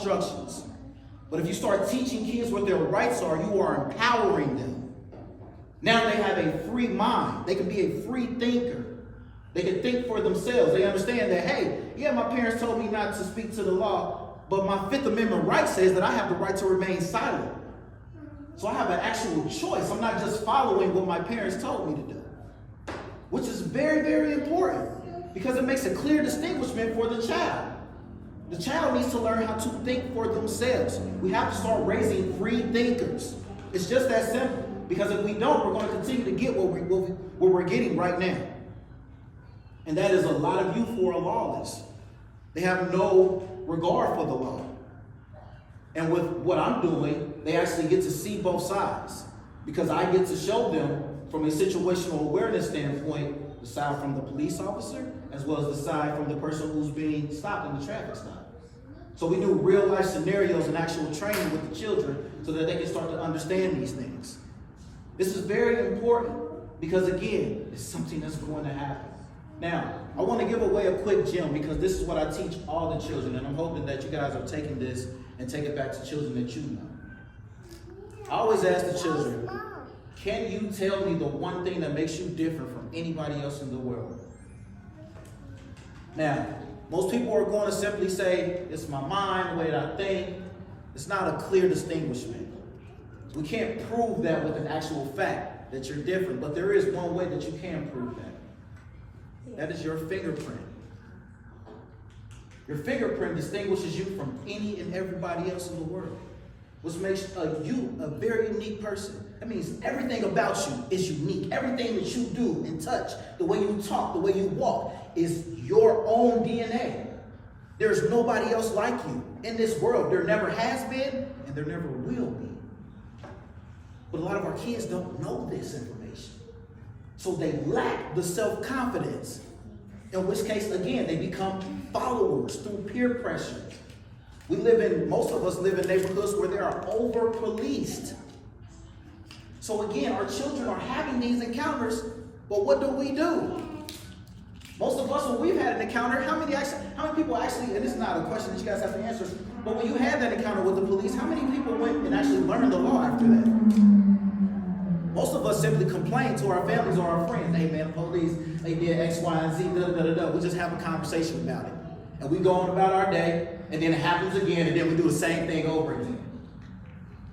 instructions. But if you start teaching kids what their rights are, you are empowering them. Now they have a free mind. They can be a free thinker. They can think for themselves. They understand that, hey, yeah, my parents told me not to speak to the law, but my Fifth Amendment right says that I have the right to remain silent. So I have an actual choice. I'm not just following what my parents told me to do, which is very, very important because it makes a clear distinguishment for the child. The child needs to learn how to think for themselves. We have to start raising free thinkers. It's just that simple. Because if we don't, we're going to continue to get what we're getting right now. And that is a lot of youth who are lawless. They have no regard for the law. And with what I'm doing, they actually get to see both sides. Because I get to show them from a situational awareness standpoint, the side from the police officer, as well as the side from the person who's being stopped in the traffic stop. So we do real life scenarios and actual training with the children so that they can start to understand these things. This is very important because, again, it's something that's going to happen. Now, I want to give away a quick gem because this is what I teach all the children, and I'm hoping that you guys are taking this and take it back to children that you know. I always ask the children, can you tell me the one thing that makes you different from anybody else in the world? Now, most people are going to simply say, it's my mind, the way that I think. It's not a clear distinguishment. We can't prove that with an actual fact that you're different, but there is one way that you can prove that. That is your fingerprint. Your fingerprint distinguishes you from any and everybody else in the world, which makes you a very unique person. That means everything about you is unique. Everything that you do and touch, the way you talk, the way you walk, is your own DNA. There's nobody else like you in this world. There never has been, and there never will be. But a lot of our kids don't know this information. So they lack the self-confidence. In which case, again, they become followers through peer pressure. Most of us live in neighborhoods where they are over-policed. So again, our children are having these encounters, but what do? Most of us, when we've had an encounter, how many people actually, and this is not a question that you guys have to answer, but when you had that encounter with the police, how many people went and actually learned the law after that? Most of us simply complain to our families or our friends, hey man, police, they did X, Y, and Z, da-da-da-da. We just have a conversation about it. And we go on about our day, and then it happens again, and then we do the same thing over again.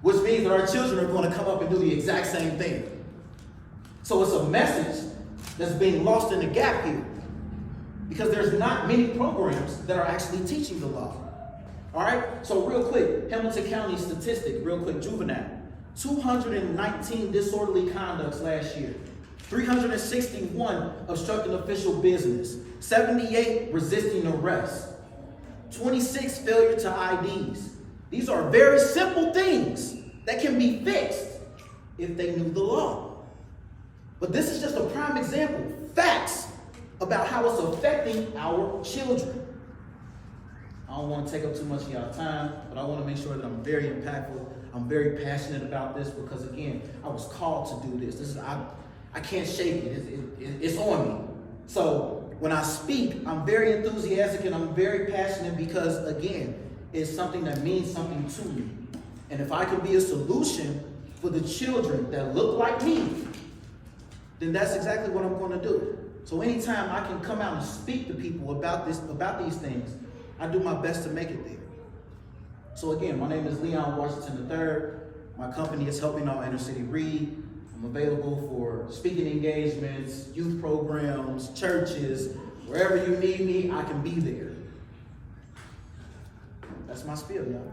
Which means that our children are going to come up and do the exact same thing. So it's a message that's being lost in the gap here. Because there's not many programs that are actually teaching the law. All right? So real quick, Hamilton County statistic, real quick, juvenile. 219 disorderly conducts last year. 361 obstructing official business. 78 resisting arrest. 26 failure to IDs. These are very simple things that can be fixed if they knew the law. But this is just a prime example. Facts about how it's affecting our children. I don't want to take up too much of y'all time, but I want to make sure that I'm very impactful. I'm very passionate about this because, again, I was called to do this. I can't shake it. It's on me. So when I speak, I'm very enthusiastic and I'm very passionate because, again, it's something that means something to me. And if I can be a solution for the children that look like me, then that's exactly what I'm going to do. So anytime I can come out and speak to people about these things, I do my best to make it there. So again, my name is Leon Washington III. My company is Helping All Inner City Read. I'm available for speaking engagements, youth programs, churches. Wherever you need me, I can be there. That's my spiel, y'all.